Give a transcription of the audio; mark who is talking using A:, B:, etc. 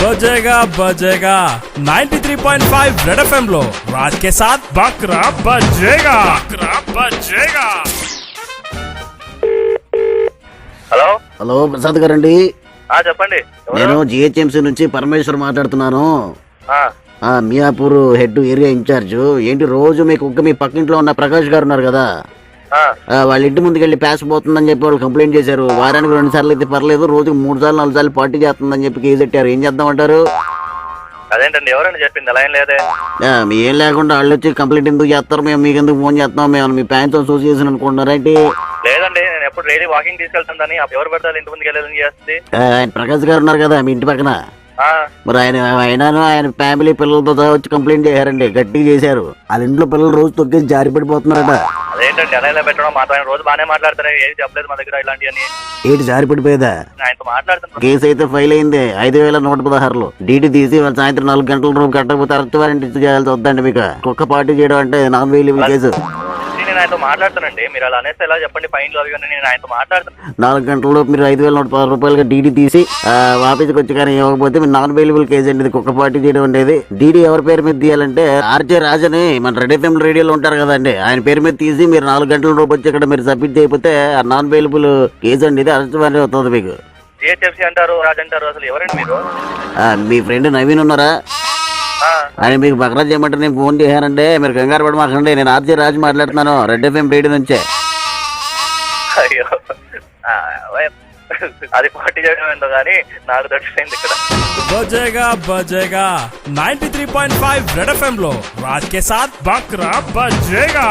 A: बजेगा बजेगा 93.5 red FM लो राज के साथ बकरा बजेगा
B: హలో
C: హలో ప్రసాద్ గారండి.
B: చెప్పండి.
C: నేను జిహెచ్ఎంసీ నుంచి పరమేశ్వర్ మాట్లాడుతున్నాను.
B: ఆ,
C: మియాపూర్ హెడ్ ఏరియా ఇన్ఛార్జ్. ఏంటి రోజు మీ కుక్క మీ పక్కింట్లో ఉన్న ప్రకాష్ గారు ఉన్నారు కదా, వాళ్ళ ఇంటి ముందుకు వెళ్ళి ప్యాస్ పోతుందని చెప్పి వాళ్ళు కంప్లైంట్ చేశారు. వారానికి 2 సార్లు అయితే పర్లేదు, రోజుకి 3 సార్లు 4 సార్లు పార్టీ చేస్తుందని చెప్పి కేసు పెట్టారు. ఏం చేద్దామంటారు?
B: అదేంటండి ఎవరండి చెప్పింది? అలా ఏం లేదే.
C: మీ ఏం లేకుండా వాళ్ళు వచ్చి కంప్లైంట్ ఎందుకు చేస్తారు? మేము మీకు ఎందుకు ఫోన్ చేస్తాం? మేము మీ ప్యాంట్ అసోసియేషన్ అనుకుంటున్నారేంటి?
B: లేదండి, నేను ఎప్పుడు డైలీ వాకింగ్ తీసుకెళ్తానని ఎవరు పడతారు ఇంటి ముందుకు వెళ్ళాలని చేస్తుంది.
C: ఆయన ప్రకాష్ గారు ఉన్నారు కదా మీ ఇంటి పక్కన, మరి ఆయన ఫ్యామిలీ పిల్లలతో సహా వచ్చి కంప్లైంట్ చేశారండి, గట్టిగా చేశారు. వాళ్ళ ఇంట్లో పిల్లలు రోజు తొక్కేసి జారి పడిపోతున్నారట.
B: అదేంటండి అలా ఇలా పెట్టడం? మాతో ఆయన రోజు బాగానే మాట్లాడతారు, ఏది చెప్పలేదు మా దగ్గర ఇలాంటివన్నీ.
C: ఏంటి జారి పడిపోయేదా?
B: ఆయనతో మాట్లాడుతున్నాను.
C: కేసు అయితే ఫైల్ అయింది 5116లో. డీటీ తీసి వాళ్ళు సాయంత్రం 4 గంటల రూపు కట్టకపోతే అరెస్ట్ వారెంట్ ఇచ్చి చేయాల్సి వద్దండి. మీకు కుక్క పార్టీ చేయడం అంటే నాన్ వేలిబుల్ కేసు.
B: నేను ఆయనతో మాట్లాడుతానండి, మీరు అలా అనేస్తే ఎలా చెప్పండి? ఫైన్లు అవి నేను ఆయనతో మాట్లాడుతాను.
C: 4 గంటల్లో మీరు 5110 రూపాయలుగా డీడీ తీసి ఆఫీస్కి వచ్చి కానీ ఇవ్వకపోతే మీరు నాన్ అవైలబుల్ కేసు అండి. ఇది కుక్క పార్టీ చేయడం ఉండేది. డీడీ ఎవరి పేరు మీద తీయాలంటే ఆర్జే రాజని మన రెడ్ ఎఫ్ఎం రేడియోలో ఉంటారు కదండి, ఆయన పేరు మీద తీసి మీరు 4 గంటల రూపు వచ్చి ఇక్కడ మీరు సబ్మిట్ చేయకపోతే నాన్ అవైలబుల్ కేసు అండి. ఇది అరెస్ట్ వారెంట్ అవుతుంది మీకు.
B: జిహెచ్ఎంసీ అంటారు, రాజ్ అంటారు, అసలు ఎవరండి మీరు?
C: మీ ఫ్రెండ్ నవీన్ ఉన్నారా? ఆయన మీకు బకరా చేయమంటే నేను ఫోన్ చేశానంటే మీరు కంగారు పడి మాకండి. నేను ఆర్జే రాజు మాట్లాడుతున్నాను, రెడ్ ఎఫ్ఎం రేడియో నుంచే.
B: అయ్యో, అది పార్టీ చేయడం ఏంటో కానీ నాకు దొరికిపోయింది ఇక్కడ.
A: बजेगा बजेगा 93.5 रेड एफएम लो राज के साथ बकरा बजेगा।